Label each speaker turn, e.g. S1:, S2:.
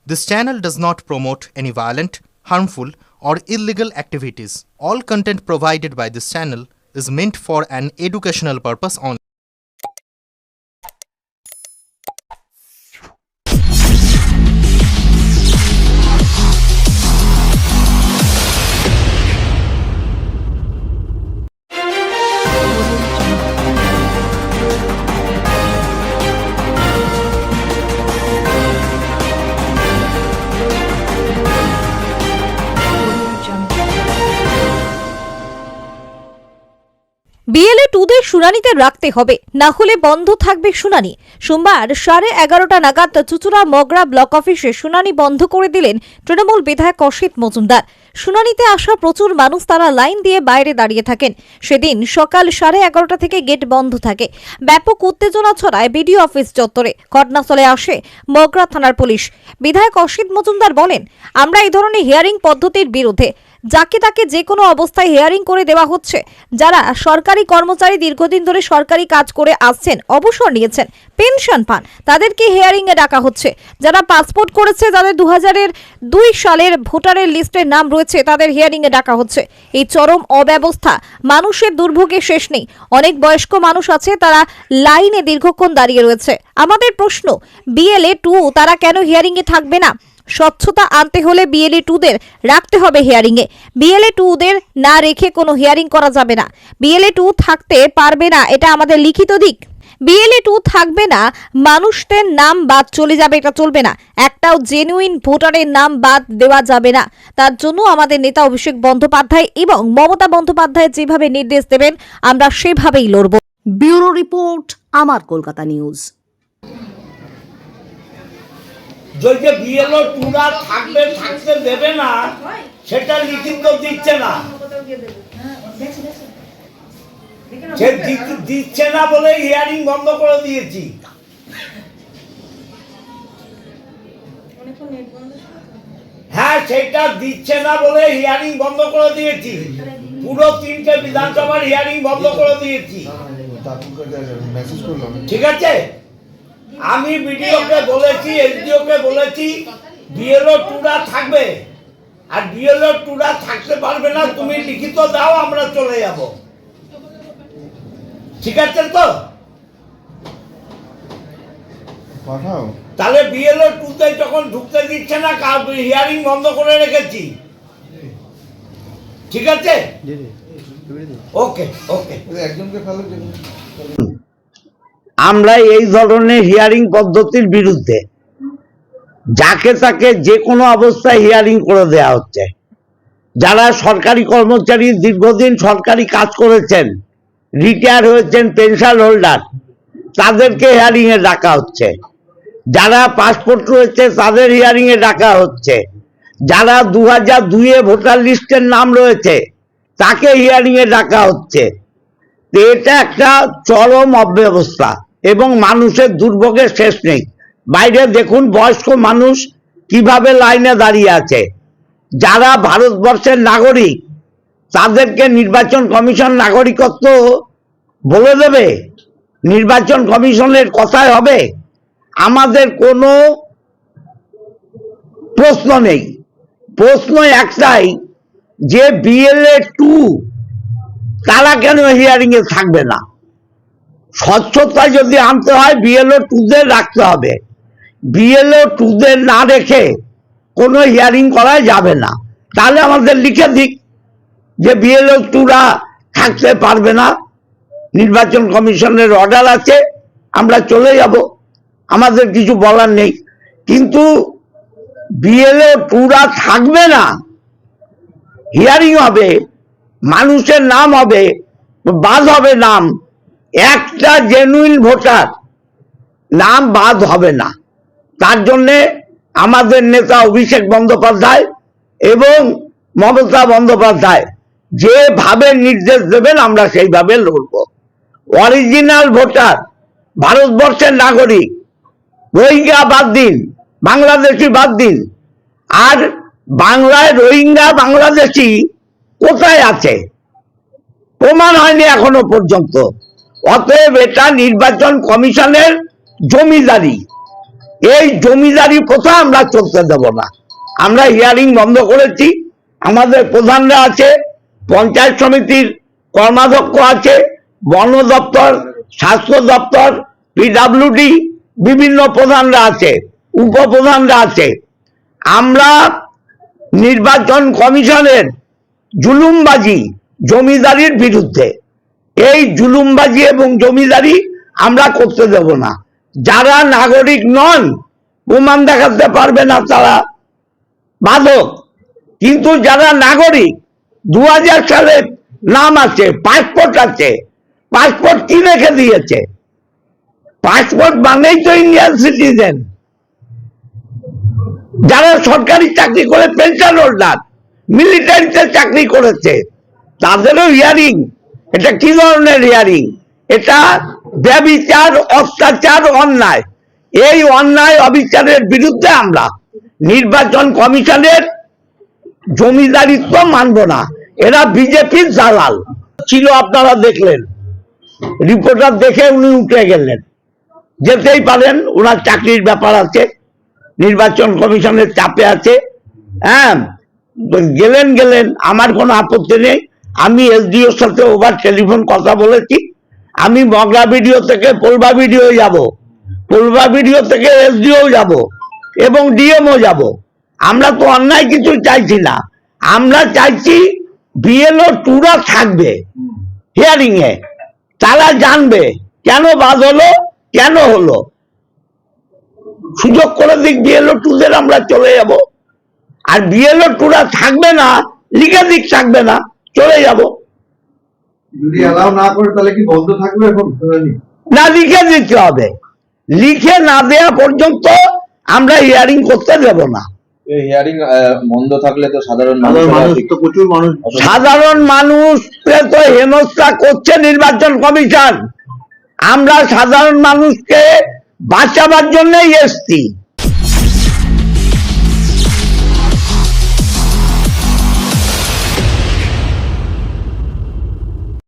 S1: This channel does not promote any violent, harmful, or illegal activities. All content provided by this channel is meant for an educational purpose only.
S2: BLA 2 শুনানিতে রাখতে হবে, না হলে বন্ধ থাকবে শুনানি। সোমবার 11:30 নাগাদ চুচুড়া মগরা ব্লক অফিসে শুনানি বন্ধ করে দিলেন তৃণমূল বিধায়ক অসিত মজুমদার। শুনানিতে আসা প্রচুর মানুষ তারা লাইন দিয়ে বাইরে দাঁড়িয়ে থাকেন। সেদিন সকাল 11:30 থেকে গেট বন্ধ থাকে। ব্যাপক উত্তেজনা ছড়ায় বিডিও অফিস চত্বরে। ঘটনাস্থলে আসে মগরা থানার পুলিশ। বিধায়ক অসিত মজুমদার বলেন, আমরা এই ধরনের হিয়ারিং পদ্ধতির বিরুদ্ধে। যাকে তাকে যে কোনো অবস্থায় হিয়ারিং করে দেওয়া হচ্ছে। যারা সরকারি কর্মচারী দীর্ঘদিন ধরে সরকারি কাজ করে আসছেন, অবসর নিয়েছেন, পেনশন পান, তাদেরকে হিয়ারিং এ ডাকা হচ্ছে। যারা পাসপোর্ট করেছে, যাদের 2002 সালের ভোটারের লিস্টে নাম রয়েছে, তাদের হিয়ারিং এ ডাকা হচ্ছে। এই চরম অব্যবস্থা, মানুষের দুর্ভোগে শেষ নেই। অনেক বয়স্ক মানুষ আছে, তারা লাইনে দীর্ঘক্ষণ দাঁড়িয়ে রয়েছে। আমাদের প্রশ্ন, বিএলএ 2 তারা কেন হিয়ারিং এ থাকবে না? স্বচ্ছতা আনতে হলে বিএলএ 2দের রাখতে হবে হিয়ারিং এ। বিএলএ 2দের না রেখে কোনো হিয়ারিং করা যাবে না। বিএলএ 2 থাকতে পারবে না, এটা আমাদের লিখিত দিক। বিএলএ 2 থাকবে না, মানুষদের নাম বাদ চলে যাবে, এটা চলবে না। একটাও জেনুইন ভোটারের নাম বাদ দেওয়া যাবে না। তার জন্য আমাদের নেতা অভিষেক বন্দ্যোপাধ্যায় এবং মমতা বন্দ্যোপাধ্যায় যেভাবে নির্দেশ দেবেন, আমরা সেভাবেই লড়ব।
S3: ব্যুরো রিপোর্ট, আমার কলকাতা নিউজ।
S4: যে বিএলও 2রা থাকতে দেবে না, সেটা লিখিত দিচ্ছে না। সে দিচ্ছে না বলে হিয়ারিং বন্ধ করে দিয়েছি। হ্যাঁ, সেটা দিচ্ছে না বলে হিয়ারিং বন্ধ করে দিয়েছি। পুরো 3টে বিধানসভার হিয়ারিং বন্ধ করে দিয়েছি। ঠিক আছে, আমি বিডিওকে বলেছি, এসডিওকে বলেছি, বিএলও 2রা থাকবে। আর বিএলও 2রা থাকতে পারবে না, তুমি লিখিত দাও, আমরা চলে যাব। ঠিক আছে তো? তাহলে বিএলও 2তে যখন ঢুকতে দিচ্ছে না, হিয়ারিং বন্ধ করে রেখেছি। ঠিক আছে, ওকে ওকে। আমরা এই ধরনের হিয়ারিং পদ্ধতির বিরুদ্ধে। যাকে তাকে যে কোনো অবস্থায় হিয়ারিং করে দেওয়া হচ্ছে। যারা সরকারি কর্মচারী, দীর্ঘদিন সরকারি কাজ করেছেন, রিটায়ার হয়েছেন, পেনশন হোল্ডার, তাদেরকে হিয়ারিং এ ডাকা হচ্ছে। যারা পাসপোর্ট রয়েছে, তাদের হিয়ারিং এ ডাকা হচ্ছে। যারা 2002 ভোটার লিস্টের নাম রয়েছে, তাকে হিয়ারিং এ ডাকা হচ্ছে। এটা একটা চরম অব্যবস্থা এবং মানুষের দুর্ভোগের শেষ নেই। বাইরে দেখুন বয়স্ক মানুষ কিভাবে লাইনে দাঁড়িয়ে আছে। যারা ভারতবর্ষের নাগরিক, তাদেরকে নির্বাচন কমিশন নাগরিকত্ব বলে দেবে? নির্বাচন কমিশনের কথায় হবে? আমাদের কোনো প্রশ্ন নেই। প্রশ্ন একটাই, যে বিএলএ 2 তারা কেন হিয়ারিং এ থাকবে না? স্বচ্ছতা যদি আনতে হয়, বিএলও 2দের রাখতে হবে। বিএলও 2দের না রেখে কোনো হিয়ারিং করা যাবে না। তাহলে আমাদের লিখে দিক যে বিএলও 2রা থাকতে পারবে না, নির্বাচন কমিশনের অর্ডার আছে, আমরা চলে যাব, আমাদের কিছু বলার নেই। কিন্তু বিএলও 2রা থাকবে না, হিয়ারিং হবে, মানুষের নাম হবে, বাদ হবে নাম। একটা জেনুইন ভোটার নাম বাদ হবে না। তার জন্যে আমাদের নেতা অভিষেক বন্দ্যোপাধ্যায় এবং মমতা বন্দ্যোপাধ্যায় যেভাবে নির্দেশ দেবেন, আমরা সেইভাবে লড়ব। অরিজিনাল ভোটার, ভারতবর্ষের নাগরিক, রোহিঙ্গা বাদ দিন, বাংলাদেশি বাদ দিন। আর বাংলায় রোহিঙ্গা বাংলাদেশি কোথায় আছে? প্রমাণ হয়নি এখনো পর্যন্ত। অতএব এটা নির্বাচন কমিশনের জমিদারি। এই জমিদারি প্রথা আমরা চলতে দেব না। আমরা হিয়ারিং বন্ধ করেছি। আমাদের প্রধানরা আছে, পঞ্চায়েত সমিতির কর্মাধ্যক্ষ আছে, বন দপ্তর, স্বাস্থ্য দপ্তর, পিডব্লিউডি, বিভিন্ন প্রধানরা আছে, উপপ্রধানরা আছে। আমরা নির্বাচন কমিশনের জুলুমবাজি জমিদারির বিরুদ্ধে। এই জুলুমবাজি এবং জমিদারি আমরা করতে দেব না। যারা নাগরিক নন, প্রমাণ দেখাতে পারবে না তারা বাদক, কিন্তু যারা নাগরিক 2000 সালে নাম আছে, পাসপোর্ট আছে, পাসপোর্ট কি রেখে দিয়েছে? পাসপোর্ট মানেই তো ইন্ডিয়ান সিটিজেন। যারা সরকারি চাকরি করে, পেনশন হোল্ডার, মিলিটারিতে চাকরি করেছে, তাদেরও হিয়ারিং। এটা কি ধরনের হিয়ারিং? এটা ব্যভিচার, অত্যাচার, অন্যায়। এই অন্যায় অবিচারের বিরুদ্ধে আমরা নির্বাচন কমিশনের জমিদারিত্ব মানব না। এরা বিজেপির দালাল ছিল, আপনারা দেখলেন। রিপোর্টার দেখে উনি উঠে গেলেন। যেতেই পারেন, ওনার চাকরির ব্যাপার আছে, নির্বাচন কমিশনের চাপে আছে। হ্যাঁ, গেলেন, আমার কোনো আপত্তি নেই। আমি এসডিওর সাথে ওভার টেলিফোন কথা বলেছি। আমি মগরা ভিডিও থেকে পোলবা ভিডিও যাব, পোলবা ভিডিও থেকে এসডিও যাব এবং ডিএমও যাব। আমরা তো অন্যায় কিছু চাইছি না। আমরা চাইছি বিএলও টুরা থাকবে হিয়ারিং এ, তারা জানবে কেন বাদ হলো, কেন হলো। সুযোগ করে দিক বিএলও টুদের, আমরা চলে যাব। আর বিএলও টুরা থাকবে না, লিখে দিক থাকবে না, চলে যাব।
S5: যদি অ্যালাউ না করে তাহলে কি বন্ধ থাকবে? এখন
S4: না, লিখে দিতে হবে। লিখে না দেওয়া পর্যন্ত আমরা হিয়ারিং করতে দেব না।
S6: হিয়ারিং বন্ধ থাকলে তো সাধারণ
S5: প্রচুর মানুষ,
S4: সাধারণ মানুষকে তো হেনস্থা করছে নির্বাচন কমিশন। আমরা সাধারণ মানুষকে বাঁচাবার জন্যই এসছি।